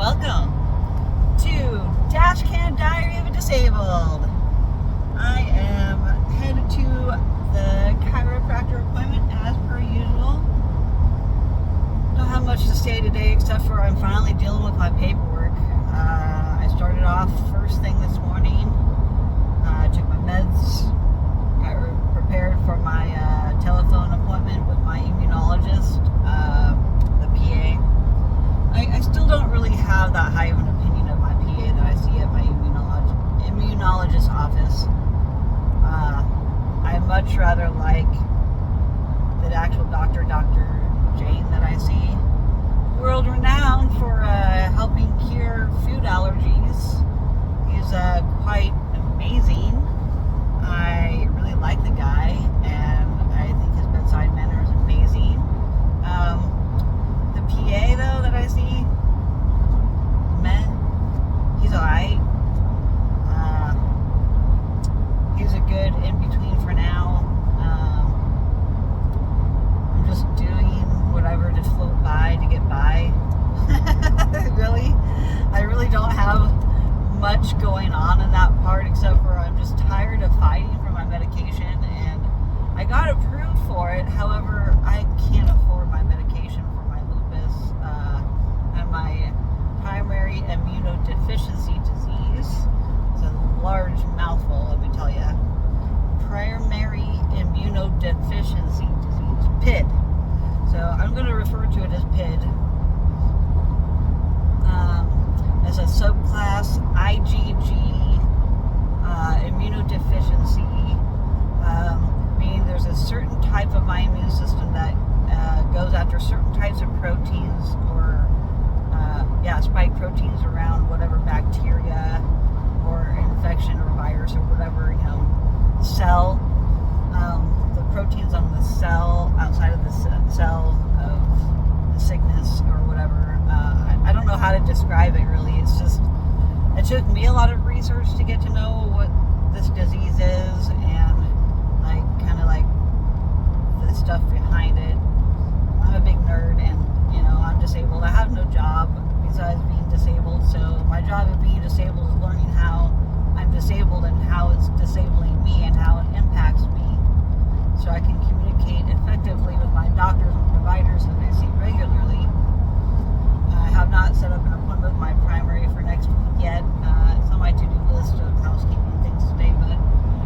Welcome to Dashcam Diary of a Disabled. I am headed to the chiropractor appointment as per usual. Don't have much to say today except for I'm finally dealing with my paperwork. I started off first thing this morning. I took my meds, got prepared for my telephone appointment with my immunologist, the PA. I still don't really have that high of an opinion of my PA that I see at my immunologist office. I much rather like the actual Dr. Jane that I see, world renowned for helping cure food allergies. He's quite amazing. I really like the guy, and I think his bedside manner is amazing. The PA though that I see, he's alright. He's a good in-between for now. I'm just doing whatever to float by to get by. I really don't have much going on in that part except for I'm just tired of fighting for my medication, and I got approved for it. However, I can't afford my medication for my lupus and my primary immunodeficiency disease. It's a large mouthful, let me tell you. Primary immunodeficiency disease, PID. So I'm going to refer to it as PID. As a subclass IgG immunodeficiency, meaning there's a certain type of my immune system that goes after certain types of proteins or spike proteins around whatever bacteria or infection or virus or whatever, cell, the proteins on the cell outside of the cell of the sickness or whatever. I don't know how to describe it really. It's just, it took me a lot of research to get to know what this disease is and kind of the stuff behind it. I'm a big nerd, and I'm disabled. I have no job besides being disabled, so my job of being disabled is learning how I'm disabled and how it's disabling me and how it impacts me, so I can communicate effectively with my doctors and providers that I see regularly. I have not set up an appointment with my primary for next week yet. It's on my to-do list of housekeeping things today, but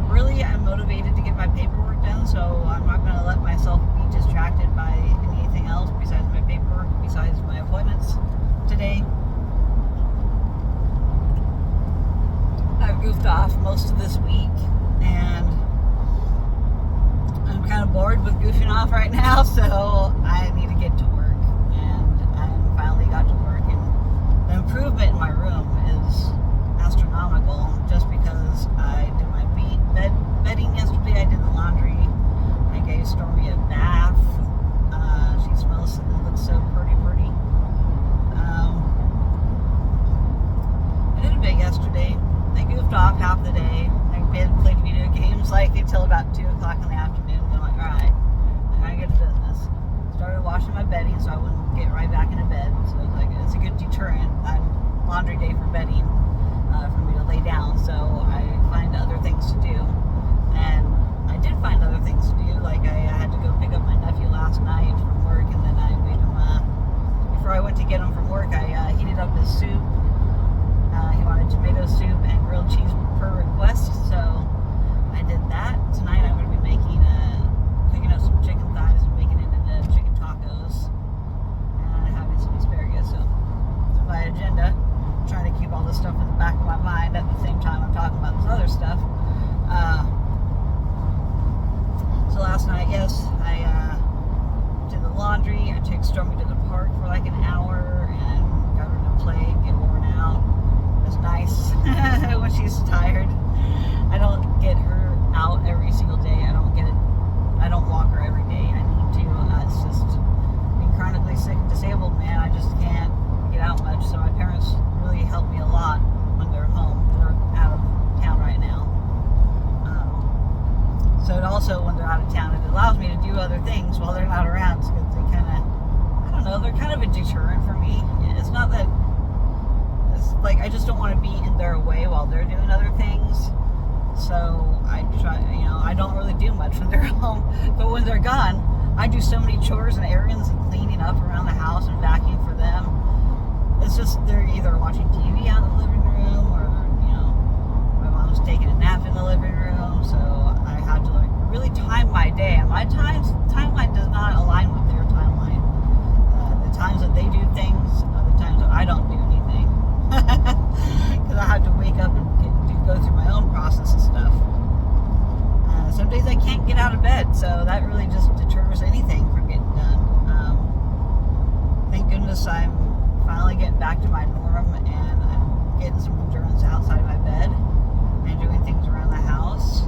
really I'm motivated to get my paperwork done, so I'm not going to let myself be distracted by anything else besides my paperwork, besides my appointments today. I've goofed off most of this week, and I'm kind of bored with goofing off right now, so I need to get to work. And I finally got to work, and the improvement in my room is astronomical just because I did my bedding yesterday. I did the laundry. I gave Stormy a bath. She smells and looks so pretty. I did a bit yesterday. I goofed off half the day. I played video games until about 2 o'clock in the afternoon. I'm like, alright, I gotta get to business. Started washing my bedding so I wouldn't get right back into bed. So it's a good deterrent on laundry day for bedding, for me to lay down. So I find other things to do. And I did find other things to do. I had to go pick up my nephew last night from work, and then I made him, before I went to get him from work, I heated up his soup. He wanted tomato soup and grilled cheese per request, so I did that. Tonight I'm going to be cooking up some chicken thighs and making it into chicken tacos, and having some asparagus. So that's my agenda. I'm trying to keep all this stuff in the back of my mind at the same time I'm talking about this other stuff. So last night, yes, I did the laundry. I took Stormy to the park for an hour and got her to play, get worn out. It was nice when she's tired. I don't get her out every single day. I don't walk her every day. I need to. It's just being chronically sick and disabled, man. I just can't get out much. So my parents really help me a lot when they're home. They're out of town right now. So it also, when they're out of town, it allows me to do other things while they're not around, because they kind of, I don't know, they're kind of a deterrent for me. It's not that I just don't want to be in their way while they're doing other things. So I try, I don't really do much when they're home, but when they're gone, I do so many chores and errands and cleaning up around the house and vacuuming for them. It's just they're either watching TV out in the living room, or my mom's taking a nap in the living room. So I have to really time my day, and my timeline does not align with their timeline. The times that they do things are the times that I don't do anything, because I have to wake up and go through my own process of stuff. Some days I can't get out of bed, so that really just deters anything from getting done. Thank goodness I'm finally getting back to my norm, and I'm getting some endurance outside of my bed and doing things around the house.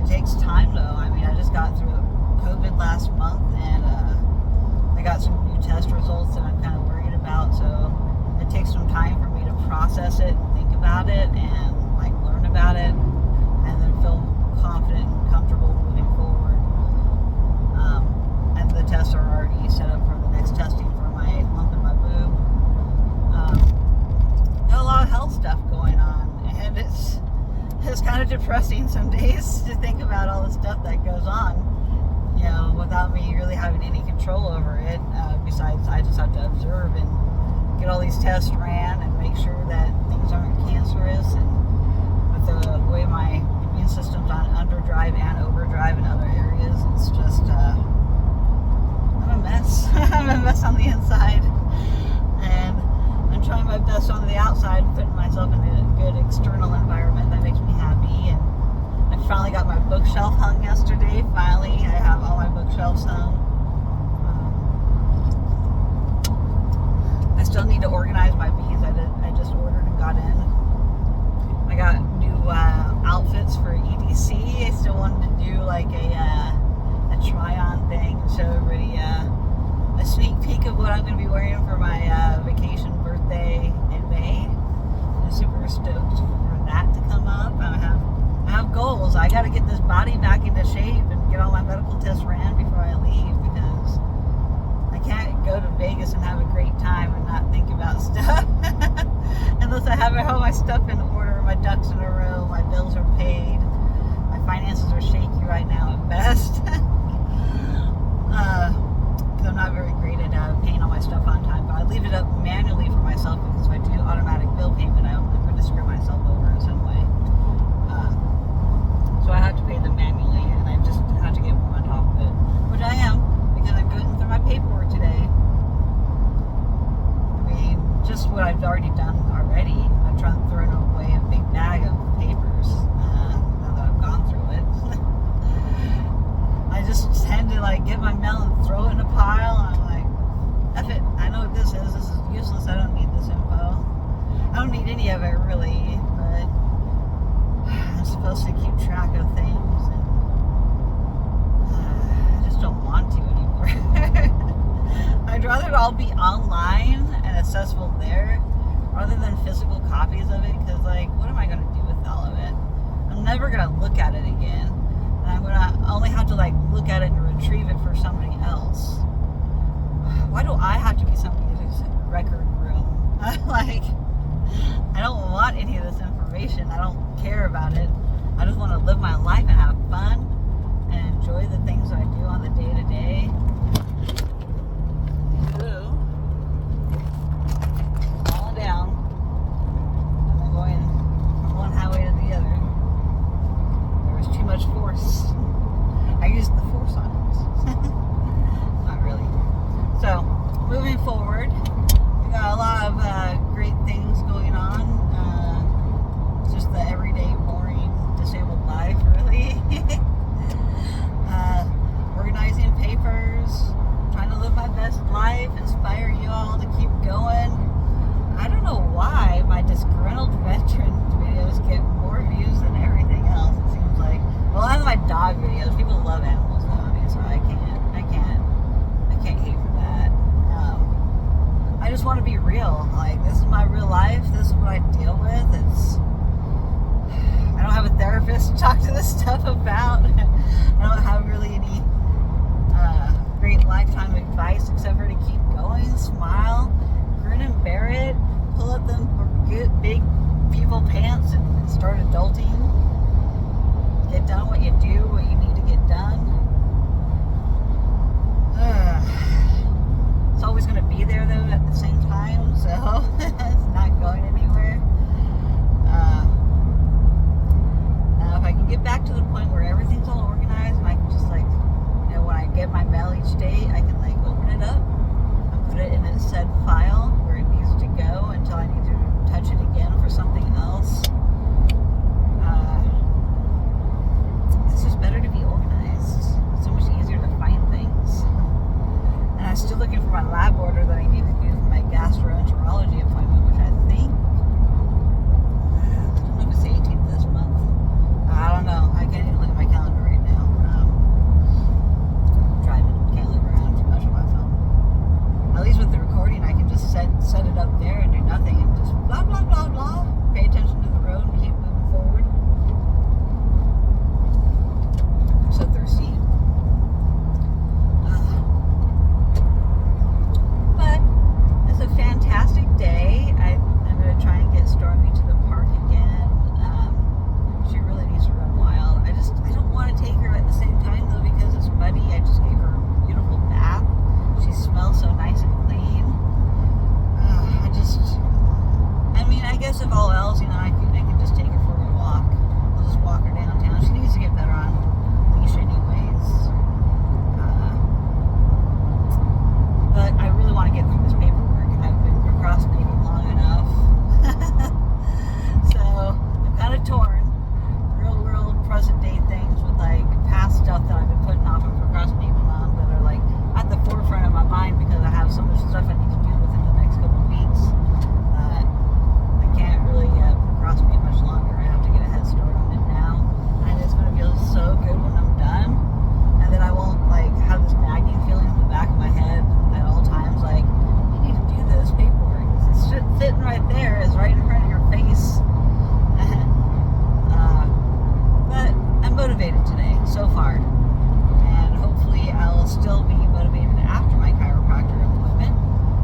It takes time, though. I mean, I just got through COVID last month, and I got some new test results that I'm kind of worried about, so it takes some time for me to process it and think about it and learn about it, and then feel confident and comfortable moving forward. And the tests are already set up for the next testing for my lump in my boob. Got a lot of health stuff going on, and it's kind of depressing some days to think about all the stuff that goes on, without me really having any control over it. Besides, I just have to observe and get all these tests ran and make sure that things aren't cancerous. And with the way my immune system's on underdrive and overdrive in other areas, it's just I'm a mess. I'm a mess on the inside, and I'm trying my best on the outside, putting myself in a good external environment that makes me happy. And I finally got my bookshelf hung yesterday. Finally, I have all my bookshelves hung. I still need to organize my bees. I just ordered and got in. I got new outfits for EDC. I still wanted to do a try-on thing and show everybody a sneak peek of what I'm going to be wearing for my vacation birthday in May. I'm super stoked for that to come up. I have goals. I got to get this body back into shape and get all my medical tests ran before I leave, because I can't go to Vegas and have a great time and not think about stuff unless I have all my stuff in order, my ducks in a row, my bills are paid, my finances are shaky right now at best. Because I'm not very great at paying all my stuff on time, but I leave it up manually for myself, because if I do automatic bill payment, I'm going to screw myself over in some way. So I have to pay them manually, and I just have to get more on top of it, which I am, because I'm going through my paperwork today. I mean, just what I've already done already. I'm trying to throw away a big bag of papers now that I've gone through it. I just tend to get my mail and throw it in a pile, and I'm like, F it, I know what this is useless, I don't need this info. I don't need any of it really, but I'm supposed to keep track of things, and I just don't want to anymore. I'd rather it all be online and accessible there rather than physical copies of it, because what am I going to do with all of it? I'm never going to look at it again, and I'm going to only have to look at it and retrieve it for somebody else. Why do I have to be somebody's record room? I don't want any of this information. I don't care about it. I just want to live my life and have fun and enjoy the things that I do on the day-to-day. Falling down. And then going from one highway to the other. There was too much force. I used the force on it. Not really. So, moving forward, we got a lot of great things going on. Just the everyday boring disabled life, really. Organizing papers, trying to live my best life, inspire you all to keep going. I don't know why my disgruntled veteran videos get more views than everything else, it seems like. Well, and my dog videos. People love animals, though. I mean, so I can't hate for that. I just want to be real. This is my real life. This is what I deal with. I don't have a therapist to talk to this stuff about. I don't have really any great lifetime advice except for to keep going, smile, grin and bear it, pull up them good big medieval pants and start adulting. Get done what you do, what you need to get done. It's always going to be there though at the same time, so it's not going anywhere. Now if I can get back to the point where everything's all organized and I can just like, you know, when I get my mail each day, I can like open it up and put it in a said file where it needs to go until I need to touch it again for something else. It's just better to be organized. It's so much easier to find things. And I'm still looking for my lab order that I need to do for my gastroenterology appointment, which I think, I don't know if it's the 18th this month. I don't know. I can't even look at my calendar right now. Can't look around too much on my phone. At least with the recording, I can just set it up there and do nothing and just blah, blah, blah, blah. Pay attention to the road and keep moving forward. I'm so thirsty. But it's a fantastic day. I'm going to try and get Stormy to the park again. She really needs to run wild. I don't want to take her at the same time though because it's muddy. I just gave her a beautiful bath. She smells so nice and clean. I guess if all else, you know, I can just take her for a walk. I'll just walk her downtown. She needs to get better on leash anyways. But I really want to get through this paperwork. I've been procrastinating long enough. So I'm kind of torn. Real world present day things with like past stuff that I've been putting off and procrastinating on that are like at the forefront of my mind because I have so much stuff I need to do within the next couple of weeks. Can't really procrastinate much longer. I have to get a head start on it now, and it's going to feel so good when I'm done, and then I won't like have this nagging feeling in the back of my head at all times like, you need to do this paperwork. It's sitting right there. It's right in front of your face. But I'm motivated today so far, and hopefully I'll still be motivated after my chiropractor appointment.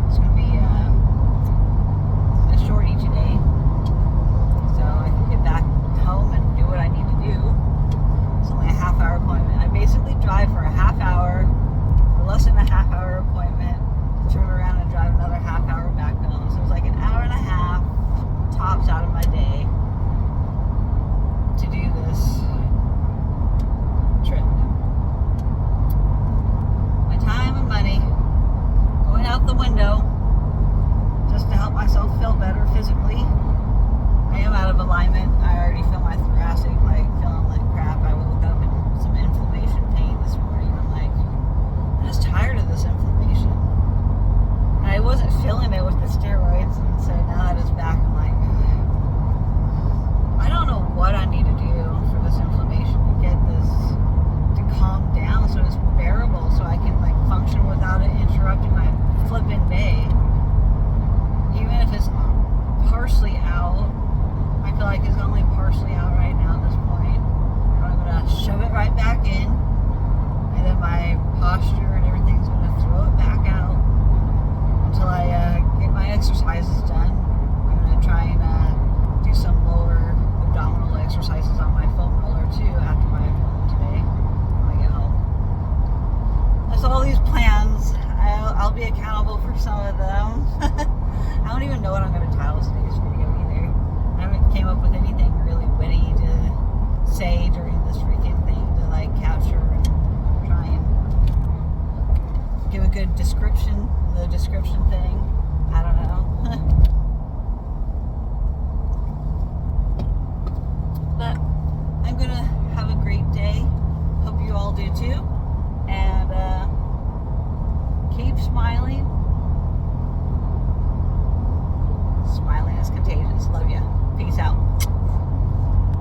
It's going to be shorty today, so I can get back home and do what I need to do. It's only a half-hour appointment. I basically drive for a half hour, less than a half-hour appointment, turn around and drive another half-hour back home. So it's like an hour and a half tops out of my day to do this trip. My time and money going out the window just to help myself feel better physically. I am out of alignment. I already feel my thoracic like feeling like crap. I woke up in some inflammation pain this morning. I'm like, I'm just tired of this inflammation. And I wasn't feeling it with the steroids, and so now that it's back, I'm like, I don't know what I need to do for this inflammation to get this to calm down so it's bearable, so I can like function without it interrupting my flipping day. Even if it's partially out, I feel like it's only partially out right now at this point. But I'm going to shove it right back in, and then my posture and everything's going to throw it back out until I get my exercises done. I'm going to try and do some lower abdominal exercises on my foam roller too after my appointment today when I get home. That's all these plans. I'll be accountable for some of them. I don't even know what I'm going to title today's video either. I haven't came up with anything really witty to say during this freaking thing to like capture and try and give a good description, the description thing. I don't know. But I'm going to have a great day. Hope you all do too. And keep smiling.